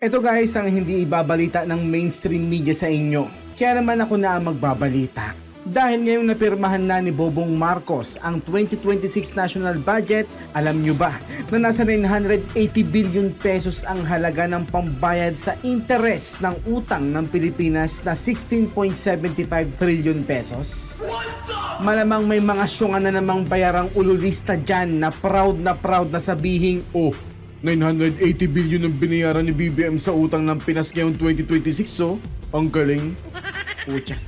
Ito guys ang hindi ibabalita ng mainstream media sa inyo. Kaya naman ako na ang magbabalita. Dahil ngayong napirmahan na ni Bobong Marcos ang 2026 national budget, alam nyo ba na nasa 980 billion pesos ang halaga ng pambayad sa interest ng utang ng Pilipinas na 16.75 trillion pesos? Malamang may mga syungan na namang bayarang ululista dyan na proud na sabihing, oh, 980 billion ang binayaran ni BBM sa utang ng Pinas ngayong 2026, so ang galing. Pucha.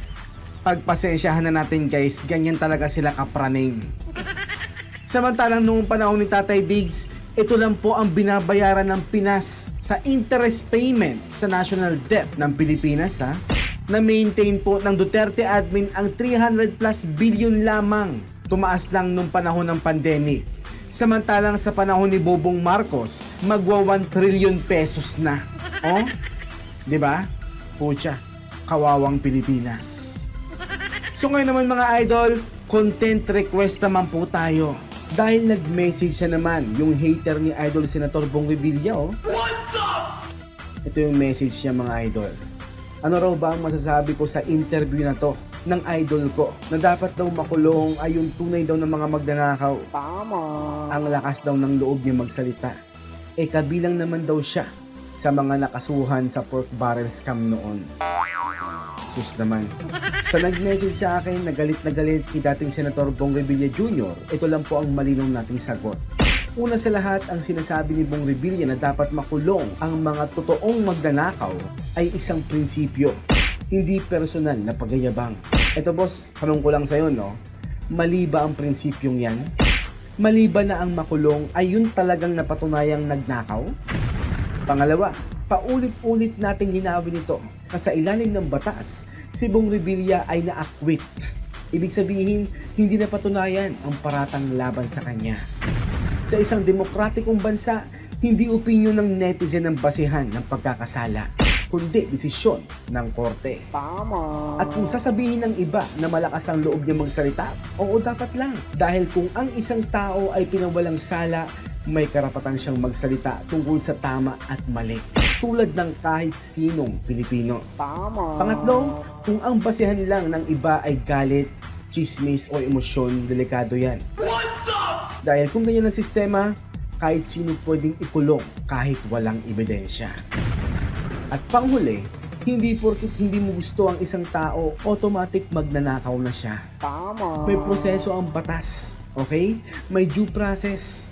Pagpasensyahan na natin guys, ganyan talaga sila kapraning. Samantalang noong panahon ni Tatay Diggs, ito lang po ang binabayaran ng Pinas sa interest payment sa national debt ng Pilipinas na-maintain po ng Duterte admin ang 300 plus billion lamang. Tumaas lang nung panahon ng pandemic. Samantalang sa panahon ni Bobong Marcos, magwa 1 trillion pesos na. Oh? 'Di ba? Pucha, kawawang Pilipinas. So ngayon naman mga idol, content request naman po tayo. Dahil nag-message siya naman yung hater ni Idol Senator Bong Revilla, oh. Ito yung message niya mga idol. Ano raw ba ang masasabi ko sa interview na to ng idol ko na dapat daw makulong ay yung tunay daw ng mga magnanakaw. Tama. Ang lakas daw ng loob niya magsalita. Kabilang naman daw siya sa mga nakasuhan sa pork barrel scam noon. Sus naman. Sa nag-message sa akin na galit kay dating Senator Bong Revilla Jr., ito lang po ang malinaw nating sagot. Una sa lahat, ang sinasabi ni Bong Revilla na dapat makulong ang mga totoong magnanakaw ay isang prinsipyo, hindi personal na pagyayabang. Ito boss, tanong ko lang sa'yo, no? Mali ba ang prinsipyong yan? Mali ba na ang makulong ay yun talagang napatunayang nagnakaw? Pangalawa, paulit-ulit nating ginawin ito na sa ilalim ng batas, si Bong Revilla ay na-acquit. Ibig sabihin, hindi napatunayan ang paratang laban sa kanya. Sa isang demokratikong bansa, hindi opinyon ng netizen ang basehan ng pagkakasala, kundi desisyon ng korte. Tama. At kung sasabihin ng iba na malakas ang loob niya magsalita, oo dapat lang. Dahil kung ang isang tao ay pinawalang sala, may karapatan siyang magsalita tungkol sa tama at mali. Tulad ng kahit sinong Pilipino. Tama. Pangatlo, kung ang basehan lang ng iba ay galit, chismis o emosyon, delikado yan. Dahil kung ganyan ang sistema, kahit sino pwedeng ikulong kahit walang ebidensya. At panghuli, hindi porkit hindi mo gusto ang isang tao, automatic magnanakaw na siya. Tama. May proseso ang batas, okay? May due process.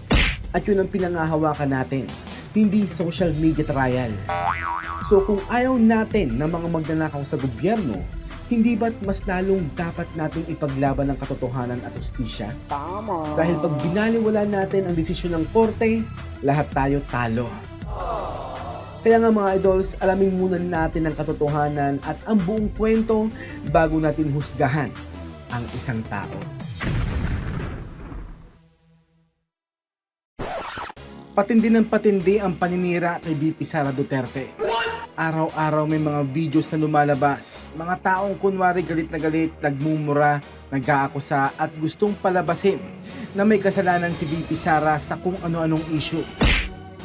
At yun ang pinangahawakan natin, hindi social media trial. So kung ayaw natin ng mga magnanakaw sa gobyerno, hindi ba't mas lalong dapat nating ipaglaban ang katotohanan at hustisya? Tama. Dahil pag binaliwala natin ang desisyon ng korte, lahat tayo talo. Kaya nga mga idols, alamin muna natin ang katotohanan at ang buong kwento bago natin husgahan ang isang tao. Patindi ng patindi ang paninira kay VP Sara Duterte. Araw-araw may mga videos na lumalabas. Mga taong kunwari galit na galit, nagmumura, nag-aakusa at gustong palabasin na may kasalanan si VP Sara sa kung ano-anong issue.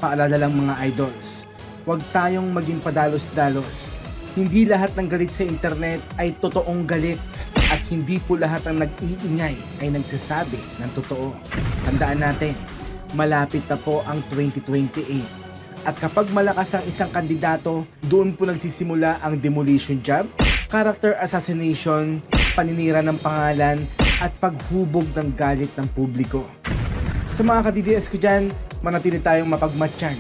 Paalala lang mga idols, huwag tayong maging padalos-dalos. Hindi lahat ng galit sa internet ay totoong galit at hindi po lahat ng nag-iingay ay nagsasabi ng totoo. Tandaan natin, malapit na po ang 2028. At kapag malakas ang isang kandidato, doon po nagsisimula ang demolition job, character assassination, paninira ng pangalan, at paghubog ng galit ng publiko. Sa mga ka-DDS ko dyan, manatili tayong mapagmatsyag.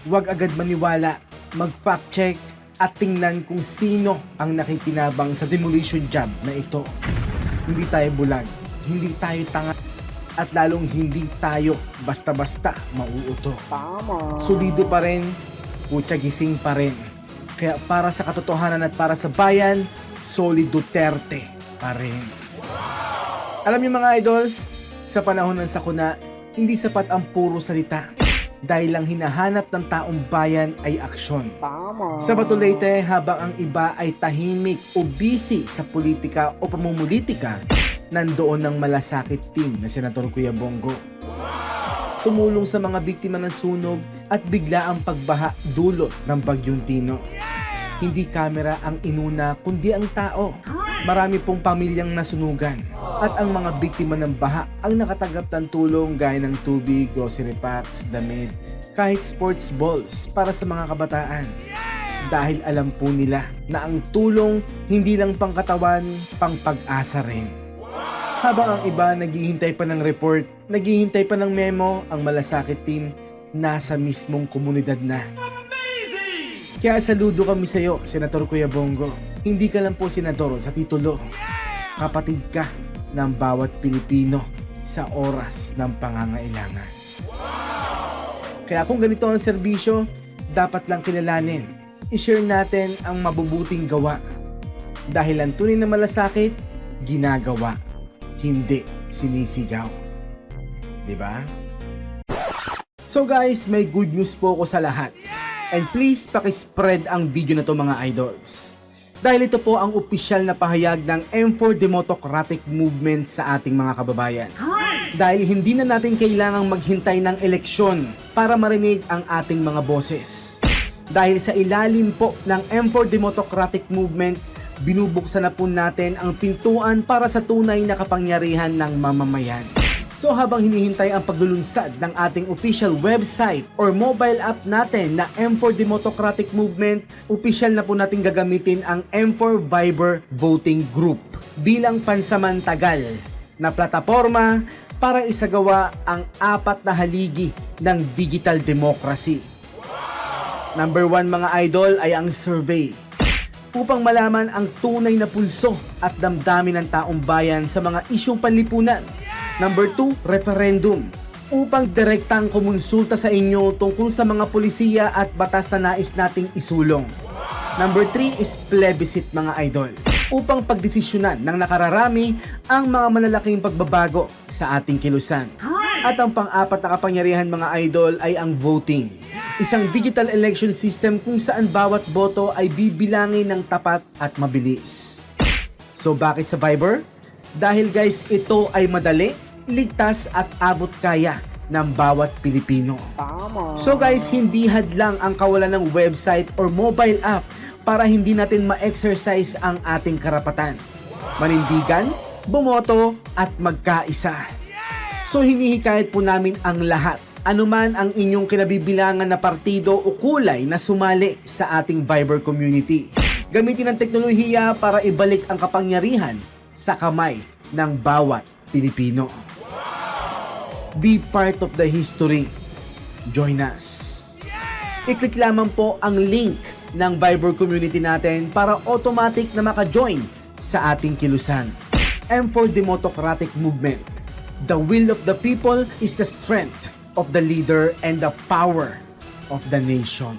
Huwag agad maniwala, mag-fact check, at tingnan kung sino ang nakikinabang sa demolition job na ito. Hindi tayo bulag, hindi tayo tanga, at lalong hindi tayo basta-basta mauuto. Tama. Solido pa rin, putya gising pa rin. Kaya para sa katotohanan at para sa bayan, solid Duterte pa rin. Alam niyo mga idols, sa panahon ng sakuna, hindi sapat ang puro salita. Dahil lang hinahanap ng taong bayan ay aksyon. Tama. Sa Bato Leyte, habang ang iba ay tahimik o busy sa politika o pamumulitika, nandoon ang malasakit team na Senator Kuya Bongo. tumulong sa mga biktima ng sunog at bigla ang pagbaha dulot ng Bagyong Tino. Hindi kamera ang inuna kundi ang tao. Marami pong pamilyang nasunugan at ang mga biktima ng baha ang nakatanggap ng tulong gaya ng tubig, grocery packs, damit, kahit sports balls para sa mga kabataan. Dahil alam po nila na ang tulong hindi lang pangkatawan, pang pag-asa rin. Habang ang iba naghihintay pa ng report, naghihintay pa ng memo, ang malasakit team nasa mismong komunidad na. Kaya saludo kami sa iyo, Senator Kuya Bongo. Hindi ka lang po senador sa titulo. Kapatid ka ng bawat Pilipino sa oras ng pangangailangan. Kaya kung ganito ang serbisyo, dapat lang kilalanin. I-share natin ang mabubuting gawa. Dahil ang tunay na malasakit, ginagawa, hindi sinisigaw. Diba? So guys, may good news po ako sa lahat. And please pakispread ang video na to mga idols. Dahil ito po ang opisyal na pahayag ng M4 Democratic Movement sa ating mga kababayan. Dahil hindi na natin kailangang maghintay ng eleksyon para marinig ang ating mga boses. Dahil sa ilalim po ng M4 Democratic Movement, binubuksan na po natin ang pintuan para sa tunay na kapangyarihan ng mamamayan. So habang hinihintay ang paglulunsad ng ating official website or mobile app natin na M4 Democratic Movement, opisyal na po natin gagamitin ang M4 Viber Voting Group bilang pansamantagal na plataforma para isagawa ang 4 na haligi ng digital democracy. Number 1 mga idol ay ang survey upang malaman ang tunay na pulso at damdamin ng taong bayan sa mga isyong panlipunan. Number 2, referendum upang direktang kumonsulta sa inyo tungkol sa mga polisiya at batas na nais nating isulong. Number 3 is plebiscite mga idol upang pagdesisyonan ng nakararami ang mga malalaking pagbabago sa ating kilusan. At ang pang-4 na kapangyarihan mga idol ay ang voting. Isang digital election system kung saan bawat boto ay bibilangin ng tapat at mabilis. So bakit sa Viber? Dahil guys, ito ay madali, ligtas at abot kaya ng bawat Pilipino. Tama. So guys, hindi hadlang ang kawalan ng website or mobile app para hindi natin ma-exercise ang ating karapatan. Manindigan, bumoto at magkaisa. So hinihikayat po namin ang lahat, anuman ang inyong kinabibilangan na partido o kulay na sumali sa ating Viber community. Gamitin ang teknolohiya para ibalik ang kapangyarihan sa kamay ng bawat Pilipino. Be part of the history. Join us. I-click lamang po ang link ng Viber community natin para automatic na maka-join sa ating kilusan. M4 Democratic Movement. The will of the people is the strength of the leader and the power of the nation.